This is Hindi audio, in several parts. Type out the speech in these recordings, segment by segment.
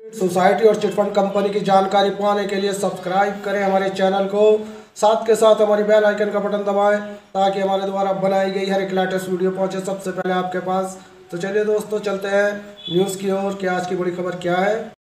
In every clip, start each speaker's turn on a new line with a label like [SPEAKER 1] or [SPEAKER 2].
[SPEAKER 1] सोसाइटी और चिटफंड कंपनी की जानकारी पाने के लिए सब्सक्राइब करें हमारे चैनल को। साथ के साथ हमारी बेल आइकन का बटन दबाएं ताकि हमारे द्वारा बनाई गई हर एक लेटेस्ट वीडियो पहुंचे सबसे पहले आपके पास। तो चलिए दोस्तों, चलते हैं न्यूज़ की ओर कि आज की बड़ी खबर क्या है।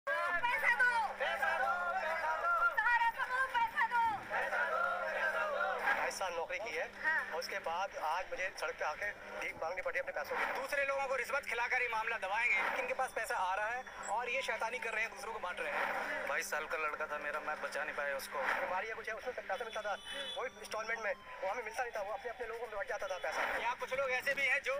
[SPEAKER 2] नौकरी की है और उसके बाद आज मुझे सड़क पे आके भीख मांगनी पड़ी अपने पैसों की। दूसरे लोगों को रिश्वत खिलाकर ये मामला दबाएंगे। इनके पास पैसा आ रहा है और ये शैतानी कर रहे हैं, दूसरों को बांट रहे हैं। 22 साल का लड़का था मेरा, मैं बचा नहीं पाया उसको। बीमारी है कुछ है, उसमें पैसा मिलता था वो इंस्टॉलमेंट में, वो हमें मिलता नहीं था, वो अपने अपने लोगों में बढ़ जाता था पैसा। यहाँ कुछ लोग ऐसे भी हैं जो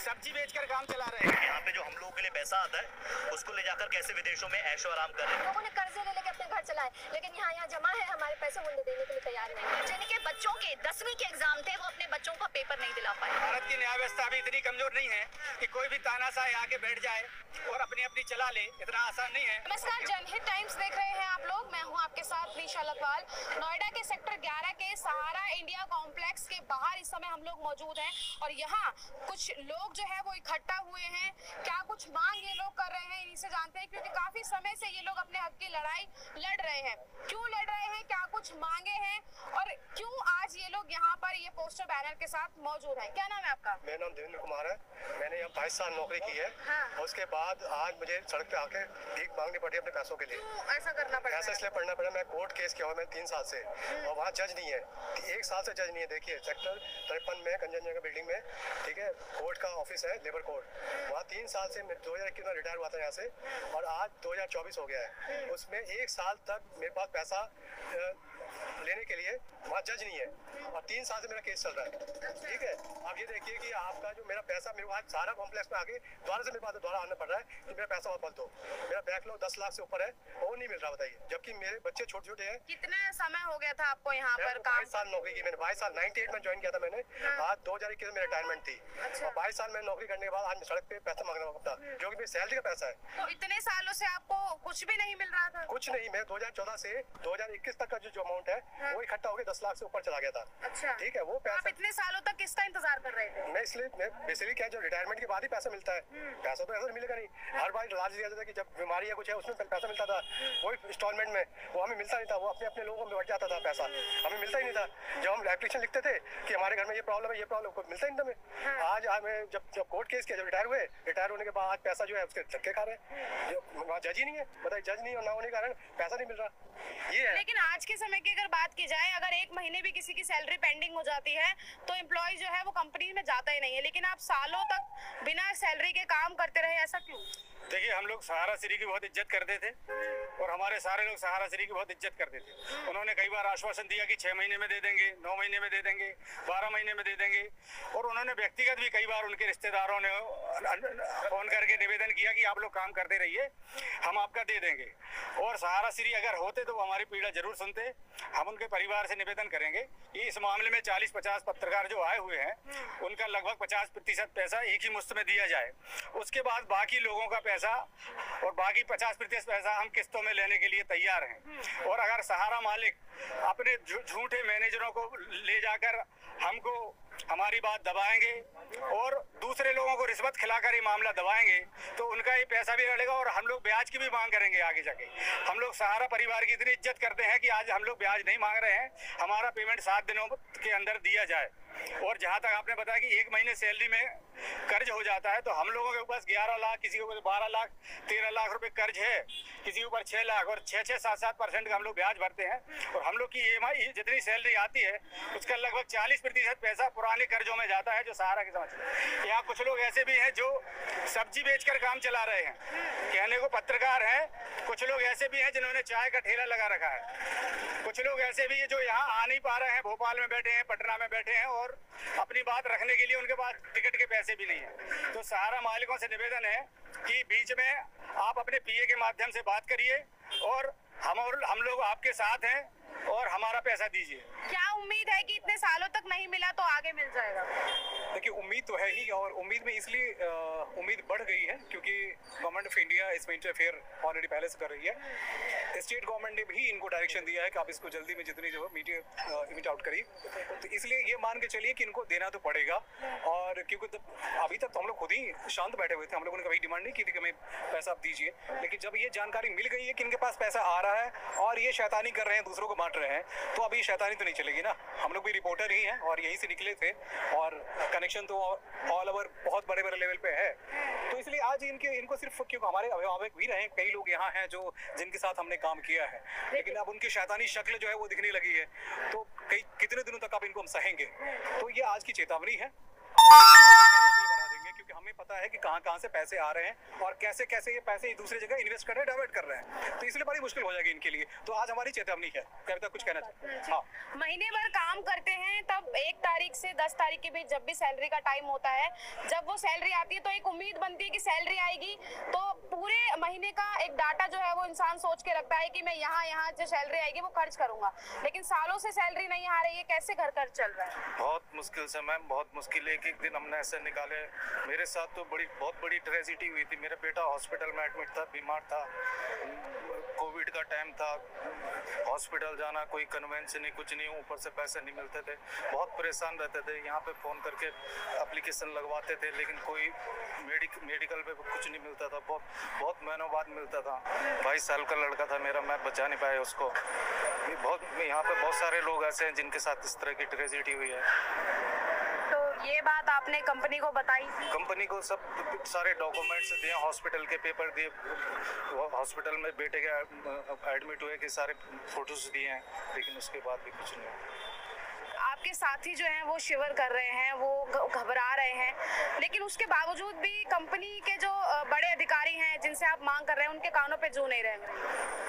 [SPEAKER 2] सब्जी बेचकर काम चला रहे हैं। यहाँ पे जो हम लोगों के लिए पैसा आता है उसको ले जाकर कैसे विदेशों में ऐशो आराम कर रहे हैं।
[SPEAKER 3] लोगों ने कर्जे ले लेकर अपने घर चलाए, लेकिन यहाँ जमा है, हमारे पैसे वो देने के लिए तैयार नहीं है। जिनके बच्चों के 10वीं के एग्जाम थे वो अपने बच्चों का पेपर नहीं दिला पाए।
[SPEAKER 2] भारत की न्याय व्यवस्था अभी इतनी कमजोर नहीं है कि कोई भी तानाशाह आके बैठ जाए और अपनी अपनी चला ले, इतना आसान नहीं है।
[SPEAKER 3] नमस्कार, जनहित टाइम्स देख रहे हैं आप लोग। मैं हूं आपके साथ निशा लखवाल। नोएडा के सेक्टर 11 के सहारा इंडिया कॉम्प्लेक्स के बाहर इस समय हम लोग मौजूद हैं और यहाँ कुछ लोग जो है वो इकट्ठा हुए हैं। क्या कुछ मांग ये लोग कर रहे हैं, इनसे जानते हैं, क्योंकि काफी समय से ये लोग अपने हक की लड़ाई लड़ रहे हैं। क्यों लड़ रहे हैं, क्या कुछ मांगे हैं और क्यों आज ये लोग यहाँ पर ये पोस्टर बैनर के साथ मौजूद है। क्या नाम है आपका?
[SPEAKER 2] मेरा नाम देवेंद्र कुमार है। मैंने यहाँ 22 साल नौकरी की है।
[SPEAKER 3] हाँ।
[SPEAKER 2] और उसके बाद आज मुझे सड़क पे आके भीख मांगनी पड़ी अपने पैसों के लिए।
[SPEAKER 3] क्यों ऐसा करना पड़ा?
[SPEAKER 2] ऐसा इसलिए पढ़ना पड़ा, मैं कोर्ट केस किया हुआ मैं 3 साल से और वहाँ जज नहीं है, 1 साल से जज नहीं है। देखिए सेक्टर 53 में कंजनजंगा बिल्डिंग में, ठीक है, कोर्ट का ऑफिस है, लेबर कोर्ट। वहाँ 3 साल से 2021 में रिटायर हुआ था यहाँ से और आज 2024 हो गया है। उसमें 1 साल तक मेरे पास पैसा लेने के लिए वहाँ जज नहीं है और 3 साल से मेरा केस चल रहा है। ठीक है, आप ये देखिए कि आपका जो मेरा पैसा मेरे को आज सारा कॉम्प्लेक्स में आगे दोबारा से मेरे पास दोबारा आना पड़ रहा है कि मेरा पैसा वापस दो। मेरा बैकलॉग 10 लाख से ऊपर है और नहीं मिल रहा, बताइए, जबकि मेरे बच्चे छोटे छोटे हैं।
[SPEAKER 3] कितने समय हो गया था आपको यहाँ पर काम?
[SPEAKER 2] 22 साल नौकरी की मैंने, 22 साल 98 में ज्वाइन किया था मैंने। आज 2021 में रिटायरमेंट थी और 22 साल में नौकरी करने के बाद आज सड़क पे पैसा मांगना पड़ता, जो कि मेरी सैलरी का पैसा है।
[SPEAKER 3] तो इतने सालों से आपको कुछ भी नहीं मिल रहा था?
[SPEAKER 2] कुछ नहीं, मैं 2014 से 2021 तक का जो अमाउंट है वो इकट्ठा होकर 10 लाख से ऊपर चला गया था।
[SPEAKER 3] अच्छा,
[SPEAKER 2] ठीक है, वो
[SPEAKER 3] आप
[SPEAKER 2] पैसा
[SPEAKER 3] इतने सालों तक किसका इंतजार कर रहे थे?
[SPEAKER 2] मैं इसलिए मैं बेसिकली क्या, जो रिटायरमेंट के बाद ही पैसा मिलता है, पैसा तो ऐसा मिलेगा नहीं। हर बार लालच दिया जाता है कि जब बीमारी है कुछ है उसमें पैसा मिलता था, वो इंस्टॉलमेंट में, वो हमें मिलता नहीं था, वो अपने अपने लोगों में बढ़ जाता था पैसा, हमें मिलता ही नहीं था। जब हम एप्लीकेशन लिखते थे कि हमारे घर में ये प्रॉब्लम है, ये प्रॉब्लम, को मिलता ही नहीं था हमें। आज हमें जब कोर्ट केस किया, जब रिटायर हुए, रिटायर होने के बाद आज पैसा जो है उसके धक्के खा रहे हैं। वहाँ जज ही नहीं है, बताइए, जज नहीं और ना होने के कारण पैसा नहीं मिल रहा, ये है।
[SPEAKER 3] लेकिन आज के समय की अगर बात की जाए, अगर 1 महीने भी किसी की सैलरी पेंडिंग हो जाती है तो एम्प्लॉय जो है वो कंपनी में जाता ही नहीं है, लेकिन आप सालों तक बिना सैलरी के काम करते रहे, ऐसा क्यों?
[SPEAKER 4] देखिए, हम लोग सहारा श्री की बहुत इज्जत करते थे और हमारे सारे लोग सहारा श्री की बहुत इज्जत करते थे। उन्होंने कई बार आश्वासन दिया कि 6 महीने में दे देंगे, 9 महीने में दे देंगे, 12 महीने में दे देंगे और उन्होंने व्यक्तिगत भी कई बार उनके रिश्तेदारों ने फोन करके निवेदन किया कि आप लोग काम करते रहिए, हम आपका दे देंगे। और सहारा श्री अगर होते तो वो हमारी पीड़ा जरूर सुनते। हम उनके परिवार से निवेदन करेंगे कि इस मामले में 40-50 पत्रकार जो आए हुए हैं उनका लगभग 50% पैसा एक ही मुश्त में दिया जाए। उसके बाद बाकी लोगों का पैसा और बाकी 50% पैसा हम किस्तों में लेने के लिए तैयार हैं। और अगर सहारा मालिक अपने झूठे मैनेजरों को ले जाकर हमको हमारी बात दबाएंगे और दूसरे लोगों को रिश्वत खिलाकर ये मामला दबाएंगे तो उनका ये पैसा भी लड़ेगा और हम लोग ब्याज की भी मांग करेंगे आगे जाके। हम लोग सहारा परिवार की इतनी इज्जत करते हैं कि आज हम लोग ब्याज नहीं मांग रहे हैं, हमारा पेमेंट 7 दिनों के अंदर दिया जाए। और जहां तक आपने बताया कि 1 महीने सैलरी में कर्ज हो जाता है, तो हम लोगों के पास 11 लाख, किसी के ऊपर 12 लाख, 13 लाख रुपए कर्ज है, किसी के ऊपर 6 लाख और 6-6, 7-7% का हम लोग ब्याज भरते हैं। और हम लोग की EMI जितनी सैलरी आती है उसका लगभग 40% पैसा पुराने कर्जों में जाता है, जो सहारा की समझ। यहाँ कुछ लोग ऐसे भी हैं जो सब्जी बेचकर काम चला रहे हैं, कहने को पत्रकार हैं। कुछ लोग ऐसे भी हैं जिन्होंने चाय का ठेला लगा रखा है। कुछ लोग ऐसे भी हैं जो यहाँ आ नहीं पा रहे हैं, भोपाल में बैठे हैं, पटना में बैठे हैं और अपनी बात रखने के लिए उनके पास टिकट के पैसे भी नहीं है। तो सहारा मालिकों से निवेदन है कि बीच में आप अपने PA के माध्यम से बात करिए और हम लोग आपके साथ हैं और हमारा पैसा दीजिए।
[SPEAKER 3] क्या उम्मीद है कि इतने सालों तक नहीं मिला तो आगे मिल जाएगा?
[SPEAKER 5] देखिए, उम्मीद तो है ही और उम्मीद में इसलिए
[SPEAKER 4] उम्मीद बढ़ गई है, क्योंकि गवर्नमेंट ऑफ इंडिया इसमें इंटरफेयर ऑलरेडी पहले से कर रही है। स्टेट गवर्नमेंट ने भी इनको डायरेक्शन दिया है कि आप इसको जल्दी में जितनी जो मीट आउट करिए, तो इसलिए ये मान के चलिए कि इनको देना तो पड़ेगा। और क्योंकि अभी तक तो हम लोग खुद ही शांत बैठे हुए थे, हम लोगों ने कभी डिमांड नहीं की थी कि हमें पैसा आप दीजिए, लेकिन जब ये जानकारी मिल गई है कि इनके पास पैसा आ रहा है और ये शैतानी कर रहे हैं, दूसरों को बांट रहे हैं, तो अभी शैतानी तो नहीं चलेगी ना। हम लोग भी रिपोर्टर ही हैं और यहीं से निकले थे और कनेक्शन तो ऑल ओवर बहुत बड़े बड़े लेवल पे है। तो इसलिए आज इनको सिर्फ क्योंकि हमारे अभिभावक भी रहे, कई लोग यहाँ हैं जो जिनके साथ हमने काम किया है, लेकिन अब उनकी शैतानी शक्ल जो है वो दिखने लगी है, तो कितने दिनों तक अब इनको हम सहेंगे। तो ये आज की चेतावनी है, बढ़ा देंगे, क्योंकि हमें पता है कि कहां से पैसे आ रहे हैं और कैसे कैसे ये पैसे दूसरे जगह इन्वेस्ट कर रहे हैं, डाइवर्ट कर रहे हैं, तो इसलिए बड़ी मुश्किल हो जाएगी इनके लिए। तो आज हमारी चेतावनी है। कविता कुछ कहना चाहते हैं? हाँ,
[SPEAKER 3] महीने भर काम करते हैं, तब 1 तारीख से 10 तारीख के बीच जब भी सैलरी का टाइम होता है, जब वो सैलरी आती है तो एक उम्मीद बनती है कि सैलरी आएगी, तो पूरे महीने का एक डाटा जो है वो इंसान सोच के रखता है कि मैं यहाँ जो सैलरी आएगी वो खर्च करूंगा, लेकिन सालों से सैलरी नहीं आ रही है, कैसे घर चल रहा है?
[SPEAKER 5] बहुत मुश्किल से मैम, बहुत मुश्किल। एक दिन हमने ऐसे निकाले। मेरे साथ तो बहुत बड़ी ट्रेजेडी हुई थी। मेरा बेटा हॉस्पिटल में एडमिट था, बीमार था, कोविड का टाइम था, हॉस्पिटल जाना कोई कन्वेंस नहीं, कुछ नहीं, ऊपर से पैसे नहीं मिलते थे, बहुत परेशान रहते थे। यहाँ पे फ़ोन करके एप्लीकेशन लगवाते थे, लेकिन कोई मेडिकल पे कुछ नहीं मिलता था, बहुत महीनों बाद मिलता था। 22 साल का लड़का था मेरा, मैं बचा नहीं पाया उसको। यहाँ पे बहुत सारे लोग ऐसे हैं जिनके साथ इस तरह की ट्रेजेडी हुई है।
[SPEAKER 3] ये बात आपने कंपनी को बताई थी?
[SPEAKER 5] कंपनी को सब सारे डॉक्यूमेंट्स दिए, हॉस्पिटल के पेपर दिए, हॉस्पिटल में बेटे के एडमिट हुए के सारे फोटोज दिए हैं, लेकिन उसके बाद भी कुछ नहीं।
[SPEAKER 3] आपके साथी जो हैं वो शिवर कर रहे हैं, वो घबरा रहे हैं, लेकिन उसके बावजूद भी कंपनी के जो बड़े अधिकारी हैं जिनसे आप मांग कर रहे हैं, उनके कानों पे जू नहीं रहे।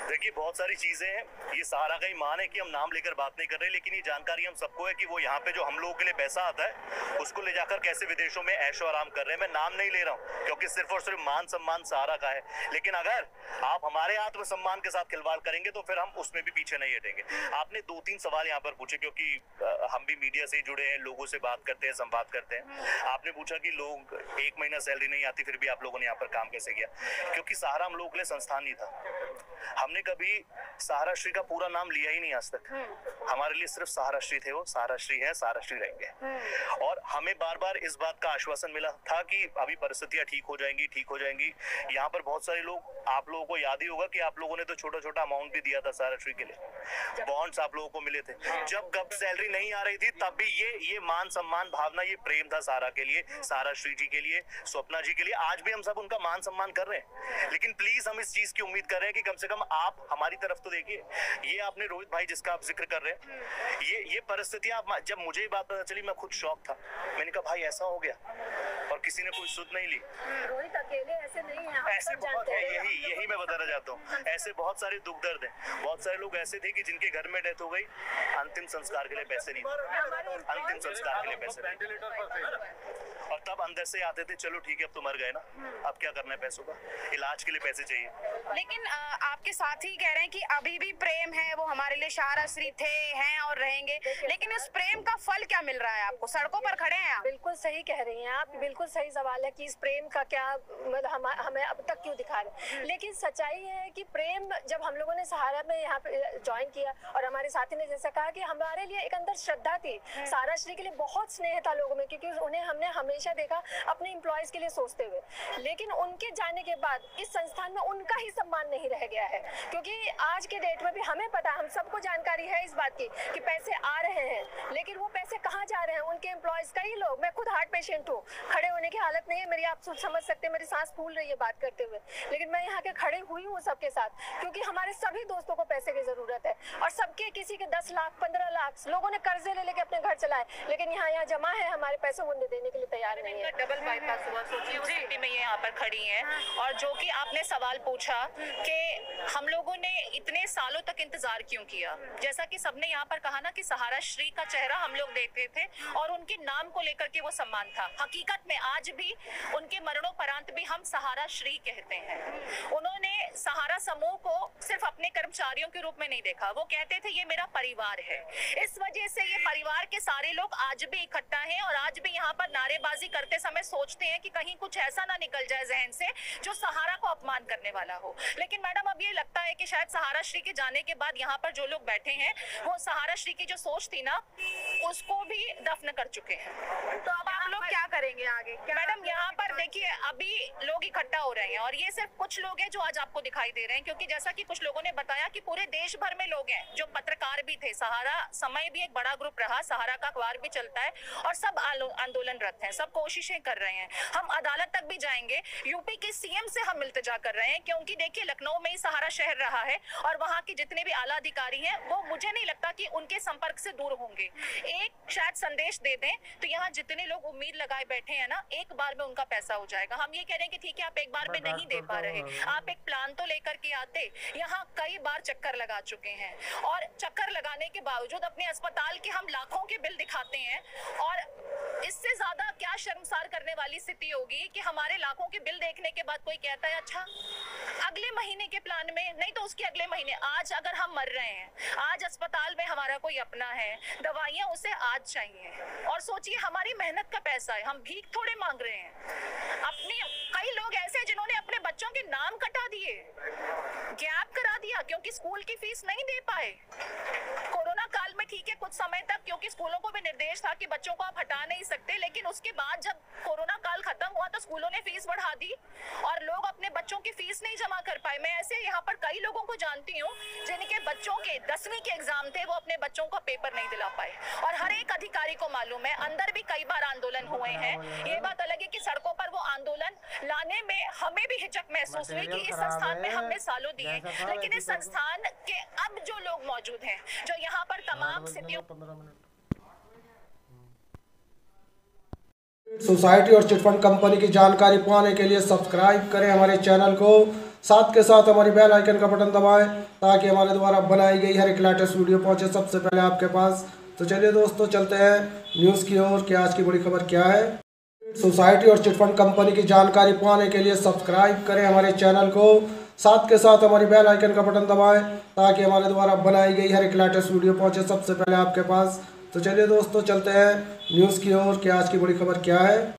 [SPEAKER 6] देखिए, बहुत सारी चीजें हैं, ये सहारा का ही मान है कि हम नाम लेकर बात नहीं कर रहे, लेकिन ये जानकारी हम सबको है कि वो यहाँ पे जो हम लोगों के लिए पैसा आता है उसको ले जाकर कैसे विदेशों में ऐशो आराम कर रहे हैं। मैं नाम नहीं ले रहा हूँ, क्योंकि सिर्फ और सिर्फ मान सम्मान सहारा का है, लेकिन अगर आप हमारे आत्मसम्मान के साथ खिलवाड़ करेंगे तो फिर हम उसमें भी पीछे नहीं हटेंगे। आपने 2-3 सवाल यहाँ पर पूछे, क्योंकि हम भी मीडिया से जुड़े हैं, लोगों से बात करते हैं, संवाद करते हैं। आपने पूछा कि लोग 1 महीना सैलरी नहीं आती फिर भी आप लोगों ने यहाँ पर काम कैसे किया, क्योंकि सहारा हम लोगों के लिए संस्थान नहीं था। हमने कभी सहारा श्री का पूरा नाम लिया ही नहीं आज तक। हमारे लिए सिर्फ सहारा श्री थे, वो सहारा श्री है, सहारा श्री रहेंगे। और हमें बार बार इस बात का आश्वासन मिला था कि अभी परिस्थितियां ठीक हो जाएंगी। यहाँ पर बहुत सारे लोग, आप लोगों को याद ही होगा कि आप लोगों ने तो छोटा अमाउंट भी दिया था सहारा श्री के लिए, बॉन्ड्स आप लोगों को मिले थे। जब कब सैलरी नहीं आ रही थी तब भी ये मान सम्मान भावना, ये प्रेम था सहारा के लिए, सहारा श्री जी के लिए, स्वप्ना जी के लिए। आज भी हम सब उनका मान सम्मान कर रहे हैं, लेकिन प्लीज हम इस चीज की उम्मीद कर रहे हैं कि कम से कम आप हमारी तरफ तो देखिए। ये आपने रोहित भाई जिसका आप जिक्र कर रहे हैं, ये परिस्थितियां, जब मुझे बात पता चली मैं खुद शॉक था। मैंने कहा भाई ऐसा हो गया, और किसी ने कोई सुध नहीं ली।
[SPEAKER 7] रोहित अकेले ऐसे नहीं है,
[SPEAKER 6] ऐसे बहुत है, यही मैं बताना चाहता हूँ। ऐसे बहुत सारे दुख दर्द हैं, बहुत सारे लोग ऐसे थे कि जिनके घर में डेथ हो गई, अंतिम संस्कार के लिए पैसे नहीं, अंतिम संस्कार के लिए पैसे नहीं, और तब अंदर से आते थे चलो ठीक है अब तो मर गए ना, अब क्या करना है, पैसों का इलाज के लिए पैसे चाहिए।
[SPEAKER 3] लेकिन आपके साथी कह रहे हैं कि अभी भी प्रेम है, वो हमारे लिए सहारा श्री थे, हैं और रहेंगे, लेकिन इस प्रेम का फल क्या मिल रहा है आपको? सड़कों पर खड़े हैं आप।
[SPEAKER 7] बिल्कुल सही कह रही हैं आप, बिल्कुल सही सवाल है कि इस प्रेम का क्या मतलब हमें अब तक क्यों दिखा रहे हैं। लेकिन सच्चाई है कि प्रेम, जब हम लोगों ने सहारा में यहाँ पे ज्वाइन किया और हमारे साथी ने जैसा कहा कि हमारे लिए एक अंदर श्रद्धा थी, सहारा श्री के लिए बहुत स्नेह था लोगों में, क्योंकि उन्हें हमने हमेशा देखा अपने एम्प्लॉयज के लिए सोचते हुए। लेकिन उनके जाने के बाद इस संस्थान में उनका ही सम्मान नहीं रह गया है, क्योंकि आज के डेट में भी हमें पता, हम सबको जानकारी है इस बात की कि पैसे आ रहे हैं, लेकिन वो पैसे कहाँ जा रहे हैं? उनके एम्प्लॉयज, कई लोग, मैं खुद हार्ट पेशेंट हूँ, खड़े होने की हालत नहीं है मेरी, आप समझ सकते हैं, मेरी सांस फूल रही है बात करते हुए, लेकिन मैं यहाँ के खड़े हुई हूँ सबके साथ, क्योंकि हमारे सभी दोस्तों को पैसे की जरूरत है, और सबके किसी के 10 लाख 15 लाख लोगों ने कर्जे ले लेके अपने घर चलाए, लेकिन यहाँ जमा है, हमारे पैसे वो देने के लिए तैयार नहीं है।
[SPEAKER 8] डबल बाईपास हुआ, सोचिए उस स्थिति में ये यहाँ पर खड़ी हैं। और जो कि आपने सवाल पूछा कि हम लोगों ने इतने सालों तक इंतजार क्यों किया, जैसा कि सबने यहाँ पर कहा ना कि सहारा श्री का चेहरा हम लोग देखते थे और उनके नाम को लेकर के वो सम्मान था। हकीकत में आज भी उनके मरणोपरांत भी हम सहारा श्री कहते हैं। उन्होंने सहारा समूह को सिर्फ अपने कर्मचारियों के रूप में नहीं देखा, वो कहते थे ये मेरा परिवार है। इस वजह से ये परिवार के सारे लोग आज भी इकट्ठा हैं और आज भी यहाँ पर नारेबाजी करते समय सोचते हैं कि कहीं कुछ ऐसा ना निकल जाए जहन से जो सहारा को अपमान करने वाला हो। लेकिन मैडम अब ये लगता है कि शायद सहारा श्री के जाने के बाद यहाँ पर जो लोग बैठे हैं वो सहारा श्री की जो सोच थी ना उसको भी दफन कर चुके हैं।
[SPEAKER 3] तो अब आप लोग क्या करेंगे आगे?
[SPEAKER 8] मैडम यहाँ पर देखिए अभी लोग इकट्ठा हो रहे हैं और ये सिर्फ कुछ लोग हैं जो आज आपको दिखाई दे रहे हैं, क्योंकि जैसा कि कुछ लोगों ने बताया कि पूरे देश भर में लोग हैं जो पत्रकार भी थे। सहारा समय भी एक बड़ा ग्रुप रहा, सहारा का अखबार भी चलता है और सब आंदोलनरत हैं, सब कोशिशें कर रहे हैं। हम अदालत तक भी जाएंगे, यूपी के सीएम से हम इल्तिजा कर रहे हैं, क्योंकि देखिए लखनऊ में ही सहारा शहर रहा है और वहाँ के जितने भी आला अधिकारी हैं वो मुझे नहीं लगता कि उनके संपर्क से दूर होंगे। एक शायद संदेश दे दें तो यहाँ जितने लोग उम्मीद लगाए बैठे हैं ना, एक बार में उनका पैसा हो जाएगा। हम ये कह रहे हैं कि ठीक है आप एक बार में नहीं दे पा रहे, आप एक प्लान तो लेकर के आते। यहाँ कई बार चक्कर लगा चुके हैं और चक्कर लगाने के बावजूद अपने अस्पताल के हम लाखों के बिल दिखाते हैं और इससे ज्यादा क्या शर्मसार करने वाली स्थिति होगी कि हमारे लाखों के बिल देखने के बाद कोई कहता है अच्छा अगले महीने के प्लान में, नहीं तो उसके अगले महीने। आज अगर हम मर रहे हैं, आज अस्पताल में हमारा कोई अपना है, दवाइयां उसे आज चाहिए और सोचिए हमारी मेहनत का पैसा है, हम भीख थोड़े मांग रहे हैं। अपने कई लोग ऐसे जिन्होंने अपने बच्चों के नाम कटा दिए, गैप करा दिया क्योंकि स्कूल की फीस नहीं दे पाए। कोरोना काल में ठीक है कुछ समय तक क्योंकि स्कूलों को भी निर्देश था कि बच्चों को आप हटा नहीं सकते, लेकिन उसके बाद जब कोरोना काल खत्म हुआ तो स्कूलों ने फीस बढ़ा दी और लोग अपने बच्चों की फीस नहीं जमा कर पाए। मैं ऐसे यहाँ पर कई लोगों को जानती हूँ जिनके बच्चों के 10वीं के एग्जाम थे, वो अपने बच्चों को पेपर नहीं दिला पाए और हर एक अधिकारी को मालूम है अंदर भी कई बार आंदोलन हुए हैं। ये बात अलग है कि सड़कों पर वो आंदोलन लाने में हमें भी हिचक महसूस हुई कि इस संस्थान में हमने सालों दिए, लेकिन इस संस्थान के अब जो लोग मौजूद हैं जो यहाँ पर तमाम स्थितियों
[SPEAKER 1] सोसाइटी और चिटफंड कंपनी की जानकारी पाने के लिए सब्सक्राइब करें हमारे चैनल को, साथ के साथ हमारी बेल आइकन का बटन दबाएं ताकि हमारे द्वारा बनाई गई हर एक लेटेस्ट वीडियो पहुंचे सबसे पहले आपके पास। तो चलिए दोस्तों चलते हैं न्यूज़ की ओर कि आज की बड़ी खबर क्या है। सोसाइटी और चिटफंड कंपनी की जानकारी पाने के लिए सब्सक्राइब करें हमारे चैनल को, साथ के साथ हमारी बेल आइकन का बटन दबाएं ताकि हमारे द्वारा बनाई गई हर एक लेटेस्ट वीडियो पहुंचे सबसे पहले आपके पास। तो चलिए दोस्तों चलते हैं न्यूज़ की ओर कि आज की बड़ी खबर क्या है।